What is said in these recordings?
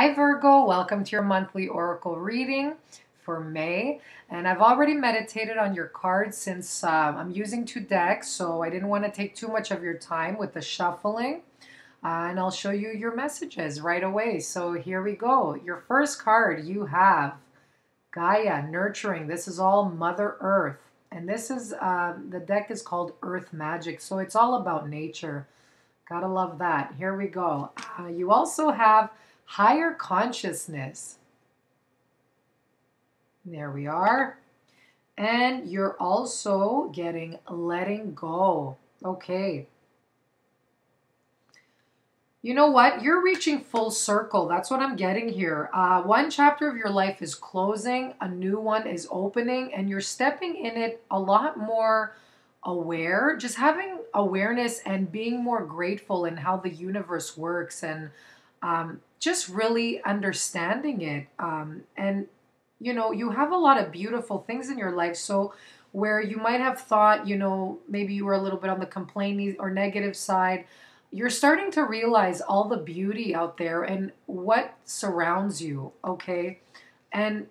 Hi Virgo, welcome to your monthly oracle reading for May. And I've already meditated on your cards since I'm using two decks, so I didn't want to take too much of your time with the shuffling. And I'll show you your messages right away. So here we go. Your first card, you have Gaia, nurturing. This is all Mother Earth. And this is, the deck is called Earth Magic. So it's all about nature. Gotta love that. Here we go. You also have higher consciousness. There we are. And you're also getting letting go. Okay. You know what? You're reaching full circle. That's what I'm getting here. One chapter of your life is closing, a new one is opening, and you're stepping in it a lot more aware, just having awareness and being more grateful in how the universe works and just really understanding it. And, you know, you have a lot of beautiful things in your life. So where you might have thought, you know, maybe you were a little bit on the complaining or negative side, you're starting to realize all the beauty out there and what surrounds you, okay? And,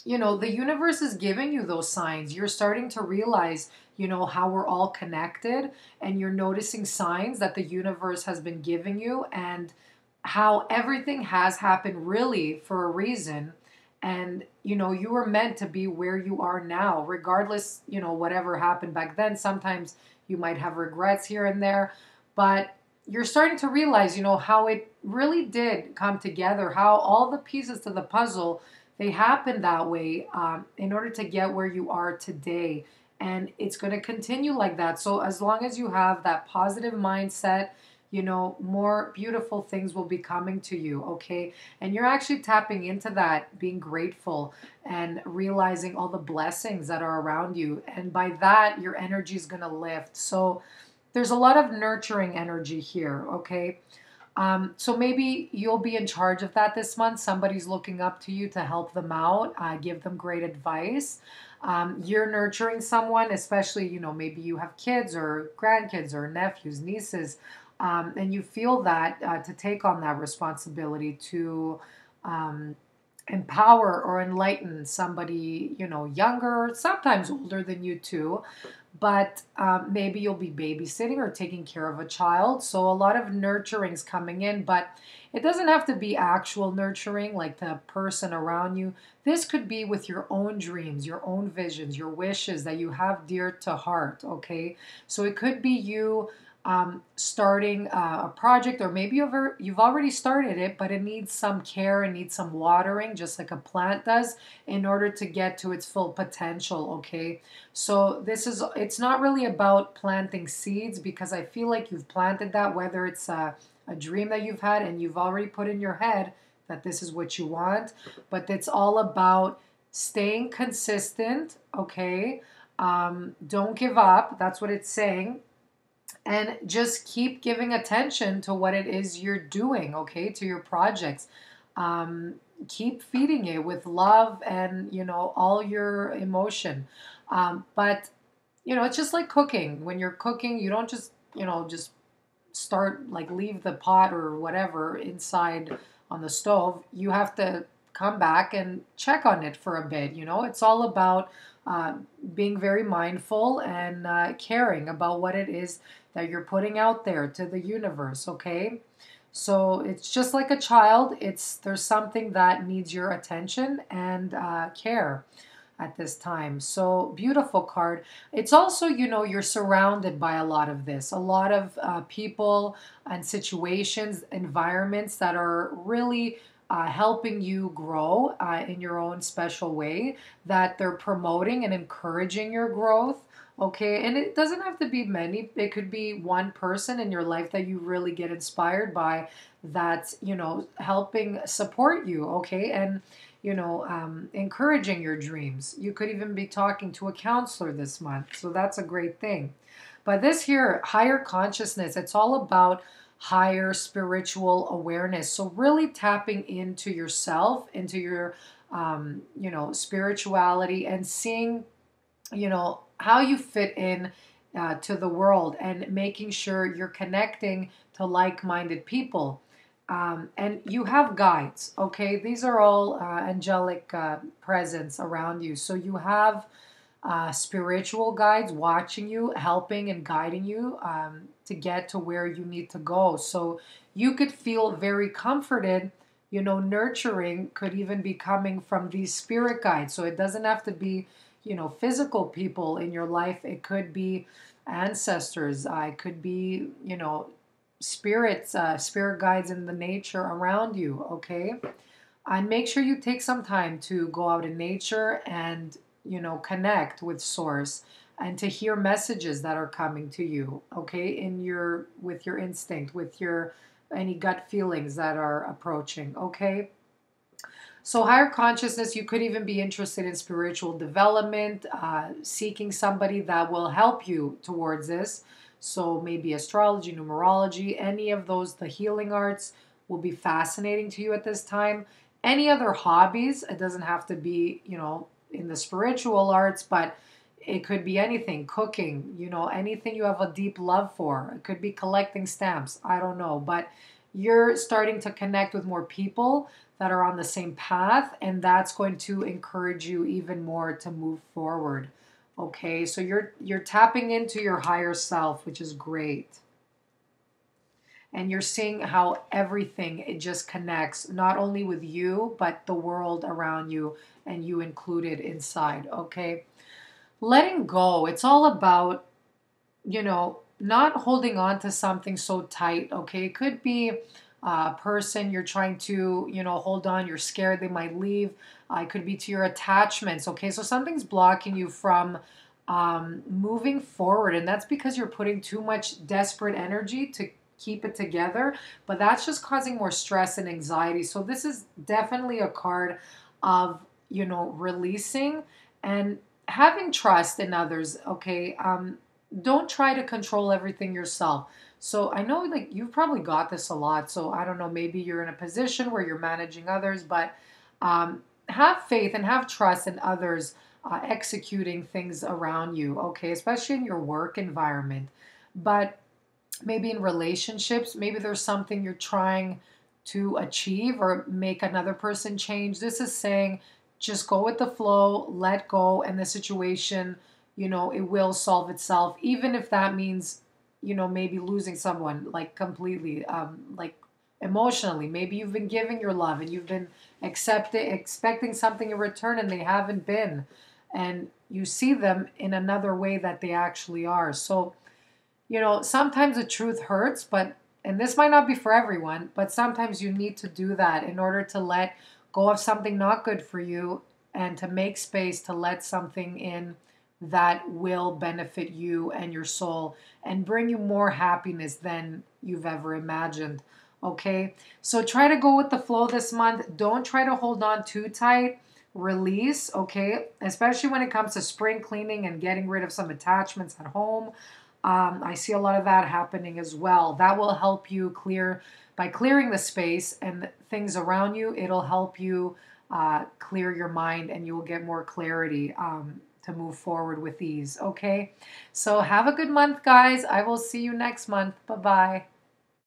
you know, the universe is giving you those signs. You're starting to realize, you know, how we're all connected, and you're noticing signs that the universe has been giving you and how everything has happened really for a reason. And, you know, you were meant to be where you are now, regardless, you know, whatever happened back then. Sometimes you might have regrets here and there, but you're starting to realize, you know, how it really did come together, how all the pieces to the puzzle, they happened that way in order to get where you are today. And it's going to continue like that. So as long as you have that positive mindset, you know, more beautiful things will be coming to you, okay? And you're actually tapping into that, being grateful and realizing all the blessings that are around you. And by that, your energy is going to lift. So there's a lot of nurturing energy here, okay? So maybe you'll be in charge of that this month. Somebody's looking up to you to help them out, give them great advice. You're nurturing someone, especially, you know, maybe you have kids or grandkids or nephews, nieces, and you feel that to take on that responsibility to empower or enlighten somebody, you know, younger, sometimes older than you too. But maybe you'll be babysitting or taking care of a child. So a lot of nurturing's coming in, but it doesn't have to be actual nurturing like the person around you. This could be with your own dreams, your own visions, your wishes that you have dear to heart, okay? So it could be you starting a project, or maybe you've already started it, but it needs some care, it needs some watering, just like a plant does, in order to get to its full potential, okay? So it's not really about planting seeds, because I feel like you've planted that, whether it's a dream that you've had and you've already put in your head that this is what you want, but it's all about staying consistent, okay? Don't give up, that's what it's saying. And just keep giving attention to what it is you're doing, okay, to your projects. Keep feeding it with love and, you know, all your emotion. But, you know, it's just like cooking. When you're cooking, you don't just, you know, just start, like, leave the pot or whatever inside on the stove. You have to come back and check on it for a bit. You know, it's all about being very mindful and caring about what it is that you're putting out there to the universe, okay? So it's just like a child. There's something that needs your attention and care at this time. So beautiful card. It's also, you know, you're surrounded by a lot of this, a lot of people and situations, environments that are really helping you grow in your own special way, that they're promoting and encouraging your growth. Okay, and it doesn't have to be many. It could be one person in your life that you really get inspired by, that's, you know, helping support you, okay, and, you know, encouraging your dreams. You could even be talking to a counselor this month, so that's a great thing. But this here, higher consciousness, it's all about higher spiritual awareness. So really tapping into yourself, into your, you know, spirituality, and seeing, you know, how you fit in to the world, and making sure you're connecting to like-minded people. And you have guides, okay? These are all angelic presence around you. So you have spiritual guides watching you, helping and guiding you to get to where you need to go. So you could feel very comforted. Nurturing could even be coming from these spirit guides. So it doesn't have to be, physical people in your life. It could be ancestors. It could be, spirits, spirit guides in the nature around you, okay? And make sure you take some time to go out in nature and, connect with source and to hear messages that are coming to you, okay? With your instinct, with your any gut feelings that are approaching, okay? So, higher consciousness, you could even be interested in spiritual development, seeking somebody that will help you towards this. So, maybe astrology, numerology, any of those, the healing arts will be fascinating to you at this time. Any other hobbies, it doesn't have to be, in the spiritual arts, but it could be anything, cooking, anything you have a deep love for. It could be collecting stamps. I don't know. But you're starting to connect with more people that are on the same path, and that's going to encourage you even more to move forward. Okay, so you're tapping into your higher self, which is great. And you're seeing how everything it just connects, not only with you, but the world around you, and you included inside. Okay, letting go. It's all about, not holding on to something so tight. Okay, it could be a person you're trying to, hold on. You're scared they might leave. It could be to your attachments. Okay, so something's blocking you from moving forward, and that's because you're putting too much desperate energy to keep it together, but that's just causing more stress and anxiety. So this is definitely a card of, releasing and having trust in others. Okay, don't try to control everything yourself. So I know, like, you've probably got this a lot, so I don't know, maybe you're in a position where you're managing others, but have faith and have trust in others executing things around you, okay, especially in your work environment. But maybe in relationships, maybe there's something you're trying to achieve or make another person change. This is saying just go with the flow, let go, and the situation, it will solve itself, even if that means, maybe losing someone like completely, like emotionally. Maybe you've been giving your love and you've been expecting something in return and they haven't been. And you see them in another way that they actually are. So, sometimes the truth hurts, and this might not be for everyone, but sometimes you need to do that in order to let go of something not good for you and to make space to let something in that will benefit you and your soul and bring you more happiness than you've ever imagined. Okay? So try to go with the flow this month. Don't try to hold on too tight. Release, okay? Especially when it comes to spring cleaning and getting rid of some attachments at home. I see a lot of that happening as well. That will help you by clearing the space and things around you. It'll help you clear your mind and you'll get more clarity to move forward with ease. Okay, so have a good month, guys. I will see you next month. Bye bye.